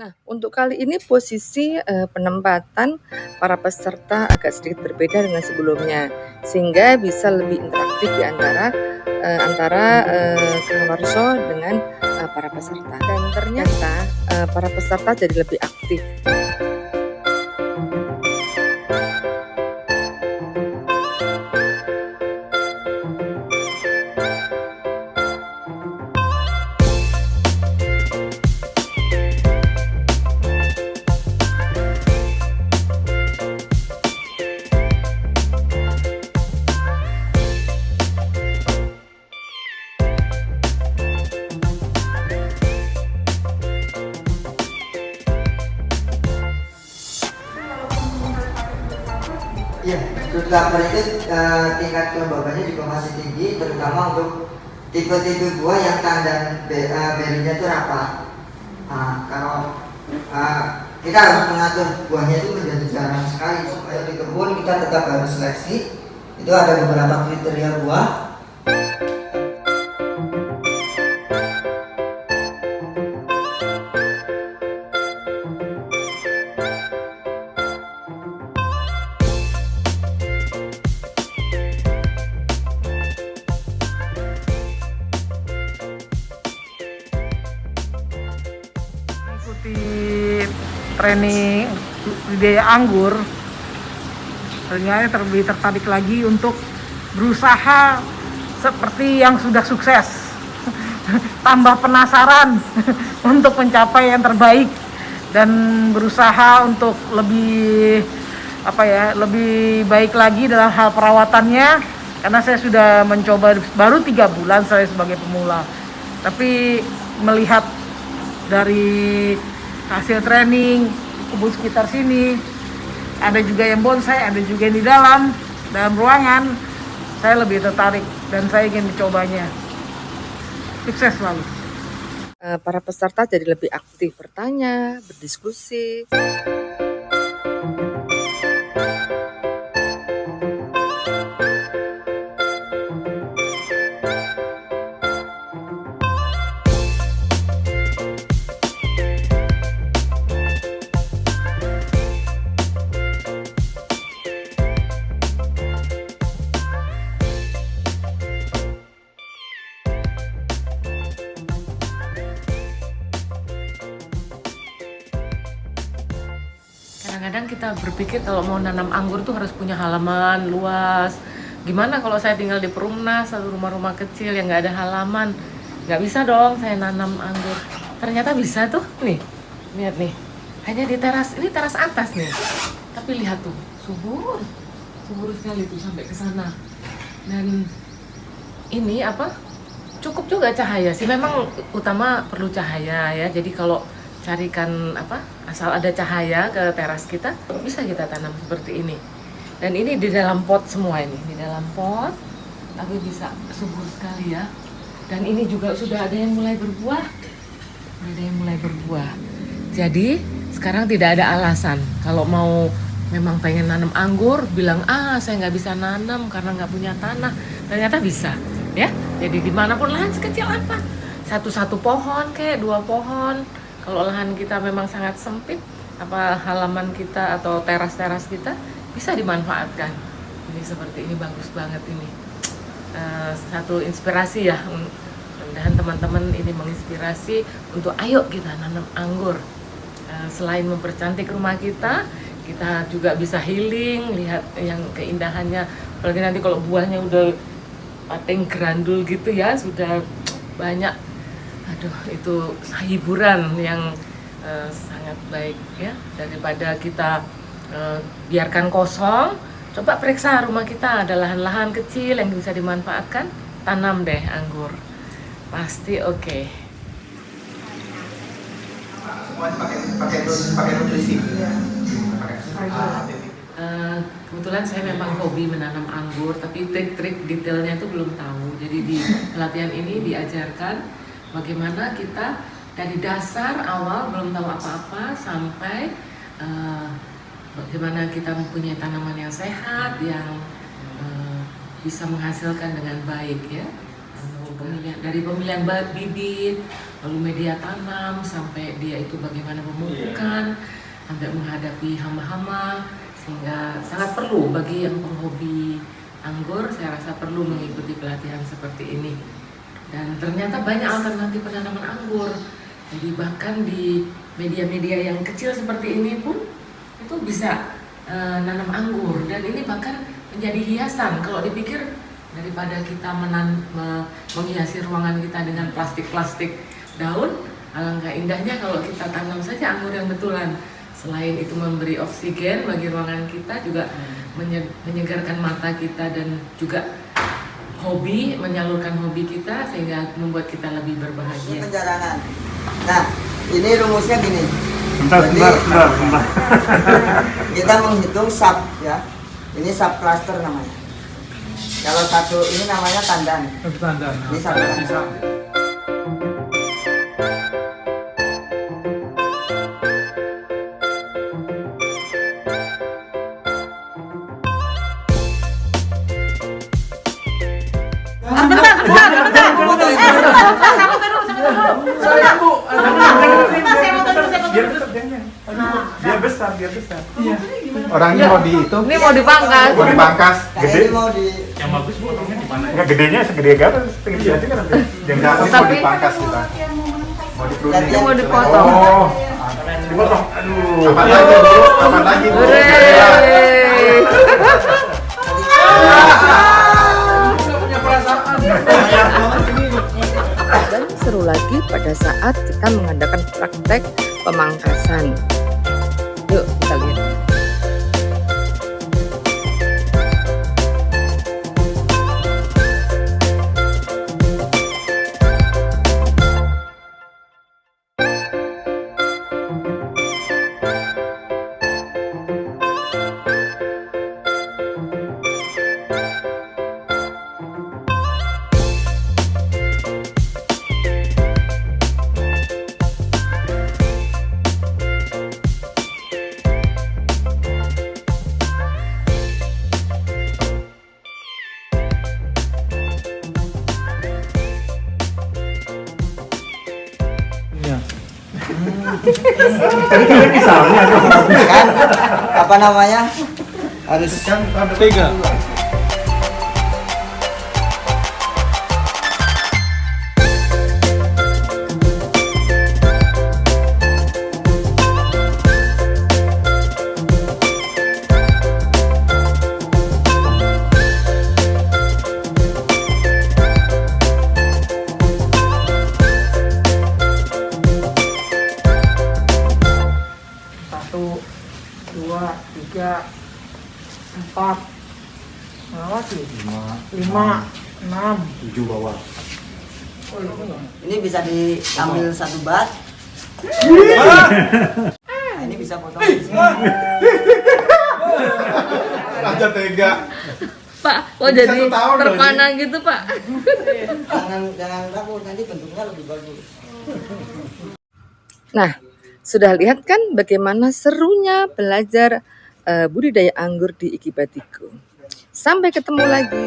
Nah, untuk kali ini posisi, penempatan para peserta agak sedikit berbeda dengan sebelumnya, sehingga bisa lebih interaktif di antara Kang Warso dengan, para peserta. Dan ternyata, para peserta jadi lebih aktif. Iya, terutama itu tingkat kelembabannya juga masih tinggi, terutama untuk tipe-tipe buah yang kandang berinya itu rapat. Nah, kalau kita harus mengatur buahnya itu menjadi jarang sekali supaya di kebun kita tetap harus seleksi. Itu ada beberapa kriteria buah. Mengikuti training budidaya anggur, ternyata lebih tertarik lagi untuk berusaha seperti yang sudah sukses. Tambah penasaran untuk mencapai yang terbaik dan berusaha untuk lebih lebih baik lagi dalam hal perawatannya, karena saya sudah mencoba baru 3 bulan saya sebagai pemula, tapi melihat dari hasil training kebun sekitar sini, ada juga yang bonsai, ada juga yang di dalam ruangan, saya lebih tertarik dan saya ingin mencobanya. Sukses selalu. Para peserta jadi lebih aktif bertanya, berdiskusi. Kadang-kadang kita berpikir kalau mau nanam anggur tuh harus punya halaman luas. Gimana kalau saya tinggal di Perumnas, satu rumah-rumah kecil yang nggak ada halaman? Nggak bisa dong saya nanam anggur. Ternyata bisa tuh, nih, lihat nih. Hanya di teras, ini teras atas nih. Tapi lihat tuh, subur sekali tuh sampai ke sana. Dan ini cukup juga cahaya sih, memang utama perlu cahaya ya. Jadi kalau carikan asal ada cahaya ke teras kita, bisa kita tanam seperti ini. Dan ini di dalam pot semua, ini di dalam pot, tapi bisa subur sekali ya. Dan ini juga sudah ada yang mulai berbuah, jadi sekarang tidak ada alasan kalau mau memang pengen nanam anggur, bilang saya nggak bisa nanam karena nggak punya tanah. Ternyata bisa ya. Jadi dimanapun lahan sekecil apa, satu pohon kayak 2 pohon. Kalau lahan kita memang sangat sempit, halaman kita atau teras-teras kita bisa dimanfaatkan. Ini seperti ini bagus banget ini. Satu inspirasi ya. Mudah-mudahan teman-teman ini menginspirasi untuk ayo kita nanam anggur. Selain mempercantik rumah kita juga bisa healing, lihat yang keindahannya. Apalagi nanti kalau buahnya udah pating grandul gitu ya, sudah banyak. Aduh, itu hiburan yang sangat baik ya, daripada kita biarkan kosong. Coba periksa rumah kita ada lahan-lahan kecil yang bisa dimanfaatkan, tanam deh anggur, pasti oke. pakai nutrisi. Kebetulan saya memang hobi menanam anggur, tapi trik-trik detailnya itu belum tahu. Jadi di pelatihan ini diajarkan bagaimana kita dari dasar awal belum tahu apa-apa sampai bagaimana kita mempunyai tanaman yang sehat, yang bisa menghasilkan dengan baik ya, dari pemilihan bibit, lalu media tanam, sampai dia itu bagaimana pemupukan, sampai menghadapi hama-hama, sehingga sangat perlu bagi yang penghobi anggur. Saya rasa perlu mengikuti pelatihan seperti ini. Dan ternyata banyak alternatif penanaman anggur. Jadi bahkan di media-media yang kecil seperti ini pun itu bisa nanam anggur, dan ini bahkan menjadi hiasan. Kalau dipikir, daripada kita menghiasi ruangan kita dengan plastik-plastik daun, alangkah indahnya kalau kita tanam saja anggur yang betulan. Selain itu memberi oksigen bagi ruangan kita, juga menyegarkan mata kita, dan juga menyalurkan hobi kita, sehingga membuat kita lebih berbahagia. Penjaranan. Nah, ini rumusnya gini. Sebentar. Kita menghitung sub ya. Ini sub cluster namanya. Kalau satu ini namanya tandan. Ini sub cluster. Biar besar. Iya. Orangnya mau di itu. Ini mau dipangkas. Mau dipangkas. Nah, Gede. ini mau di Yang bagus potongnya di mana? Enggak gedenya segede apa? Segede aja kan nanti. Yang dalam mau dipangkas kita. Mau dipruning. Ini mau dipotong. Oh. Dipotong. Aduh. Apa lagi, Bu? Apa lagi, Bu? Dan seru lagi pada saat kita mengadakan praktek pemangkasan. Yuk kita lihat. kan apa namanya? Harus Tiga. Satu, dua, tiga, empat, lima, enam. 7 bawah. ini bisa diambil satu bat. Nah, ini bisa potong. Aja tega. Pak, kok jadi 1 tahun loh terpana gitu Pak? Jangan takut, nanti bentuknya lebih bagus. Nah, sudah lihat kan bagaimana serunya belajar budidaya anggur di IKI Batiko. Sampai ketemu lagi.